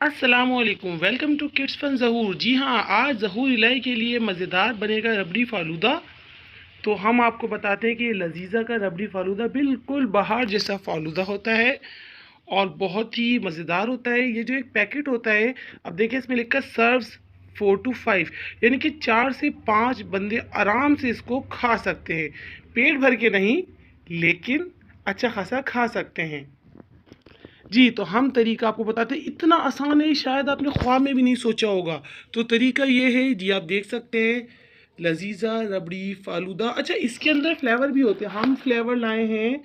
अस्सलामुअलैकुम, welcome to kids fun ज़हूर। जी हाँ, आज ज़हूर इलाई के लिए मज़ेदार बनेगा रबड़ी फ़ालूदा। तो हम आपको बताते हैं कि ये लजीज़ा का रबड़ी फ़ालूदा बिल्कुल बाहर जैसा फ़ालूदा होता है और बहुत ही मज़ेदार होता है। ये जो एक पैकेट होता है, अब देखिए इसमें लिखा सर्व्स 4 to 5, यानी कि 4 से 5 बंदे आराम से इसको खा सकते हैं। पेट भर के नहीं, लेकिन अच्छा खासा खा सकते हैं। जी, तो हम तरीका आपको बताते हैं, इतना आसान है शायद आपने ख्वाब में भी नहीं सोचा होगा। तो तरीका ये है जी, आप देख सकते हैं लजीज़ा रबड़ी फ़ालूदा। अच्छा, इसके अंदर फ्लेवर भी होते हैं। हम फ्लेवर लाए हैं,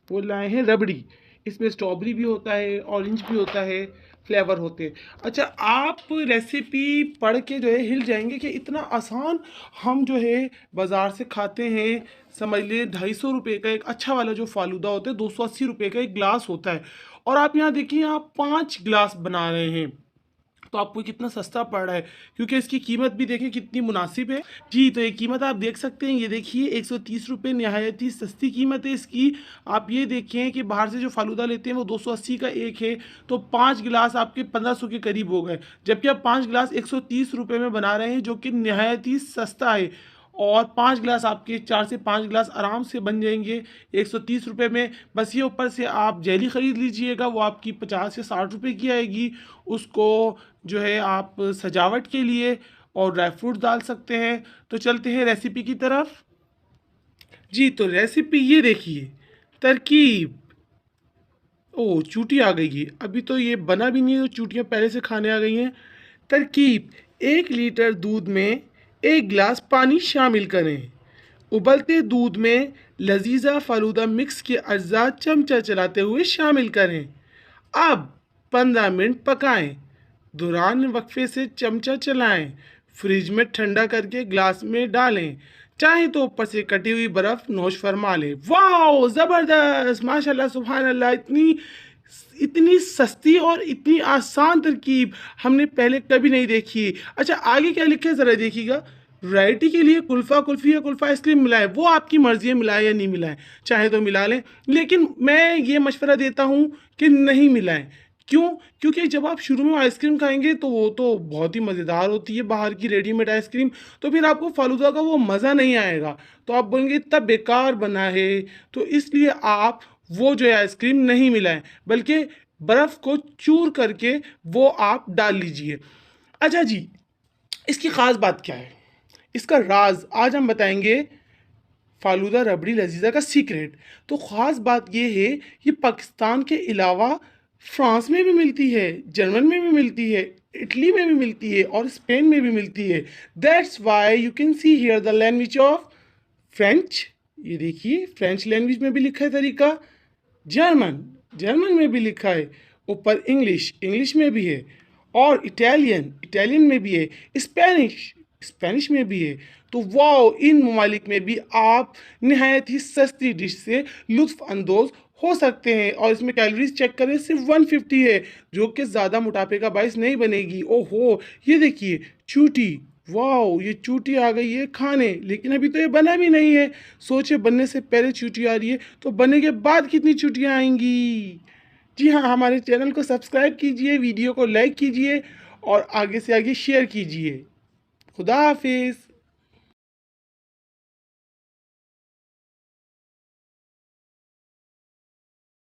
वो लाए हैं रबड़ी। इसमें स्ट्रॉबेरी भी होता है, ऑरेंज भी होता है, फ्लेवर होते हैं। अच्छा, आप रेसिपी पढ़ के जो है हिल जाएंगे कि इतना आसान। हम जो है बाज़ार से खाते हैं, समझ लिए 250 रुपये का एक अच्छा वाला जो फ़ालूदा होता है, 280 रुपये का एक गिलास होता है। और आप यहाँ देखिए, आप 5 गिलास बना रहे हैं, तो आपको कितना सस्ता पड़ रहा है, क्योंकि इसकी कीमत भी देखें कितनी मुनासिब है। जी, तो ये कीमत आप देख सकते हैं, ये देखिए 130 रुपये नहायत ही सस्ती कीमत है इसकी। आप ये देखें कि बाहर से जो फालूदा लेते हैं वो 280 का एक है, तो 5 गिलास आपके 1500 के करीब हो गए, जबकि आप 5 गिलास 130 रुपये में बना रहे हैं, जो कि नहायत ही सस्ता है। और 5 गिलास आपके 4 से 5 गिलास आराम से बन जाएंगे 130 रुपये में। बस ये ऊपर से आप जेली ख़रीद लीजिएगा, वो आपकी 50 से 60 रुपये की आएगी। उसको जो है आप सजावट के लिए और ड्राई फ्रूट डाल सकते हैं। तो चलते हैं रेसिपी की तरफ। जी, तो रेसिपी ये देखिए, तरकीब। ओह, चूटी आ गई है, अभी तो ये बना भी नहीं है, तो चूटियाँ पहले से खाने आ गई हैं। तरकीब: 1 लीटर दूध में 1 गिलास पानी शामिल करें। उबलते दूध में लजीजा फालूदा मिक्स के अज्जा चमचा चलाते हुए शामिल करें। अब 15 मिनट पकाएं। दौरान वक्फे से चमचा चलाएं। फ्रिज में ठंडा करके ग्लास में डालें। चाहे तो ऊपर से कटी हुई बर्फ नोश फरमा लें। वाह, ज़बरदस्त, माशाल्लाह, सुभान अल्लाह। इतनी इतनी सस्ती और इतनी आसान तरकीब हमने पहले कभी नहीं देखी। अच्छा, आगे क्या लिखा है ज़रा देखिएगा। वैरायटी के लिए कुल्फ़ा कुल्फ़ी या कुल्फ़ा आइसक्रीम मिलाएं, वो आपकी मर्ज़ी है, मिलाएं या नहीं मिलाएं, चाहे तो मिला लें, लेकिन मैं ये मशवरा देता हूँ कि नहीं मिलाएं। क्यों? क्योंकि जब आप शुरू में आइसक्रीम खाएंगे तो वो तो बहुत ही मज़ेदार होती है, बाहर की रेडीमेड आइसक्रीम, तो फिर आपको फालूदा का वो मज़ा नहीं आएगा, तो आप बोलेंगे इतना बेकार बना है। तो इसलिए आप वो जो है आइसक्रीम नहीं मिलाएं, बल्कि बर्फ़ को चूर करके वो आप डाल लीजिए। अच्छा जी, इसकी ख़ास बात क्या है, इसका राज आज हम बताएंगे, फालूदा रबड़ी लजीज़ा का सीक्रेट। तो ख़ास बात ये है, ये पाकिस्तान के अलावा फ्रांस में भी मिलती है, जर्मन में भी मिलती है, इटली में भी मिलती है और स्पेन में भी मिलती है। That's why you can see here the language of French. ये देखिए, फ्रेंच लैंग्वेज में भी लिखा है तरीका, जर्मन जर्मन में भी लिखा है, ऊपर इंग्लिश इंग्लिश में भी है, और इटालियन इटालियन में भी है, स्पेनिश स्पेनिश में भी है। तो वाह, इन ममालिक में भी आप नहायत ही सस्ती डिश से लुत्फ़ अंदोज़ हो सकते हैं। और इसमें कैलोरीज चेक करें, सिर्फ 150 है, जो कि ज़्यादा मोटापे का बायस नहीं बनेगी। ओहो, ये देखिए चूटी, वाह, ये चूटी आ गई है खाने, लेकिन अभी तो ये बना भी नहीं है। सोचे, बनने से पहले चूटी आ रही है, तो बनने के बाद कितनी चूटियाँ आएंगी। जी हाँ, हमारे चैनल को सब्सक्राइब कीजिए, वीडियो को लाइक कीजिए और आगे से आगे शेयर कीजिए। खुदा हाफिज़।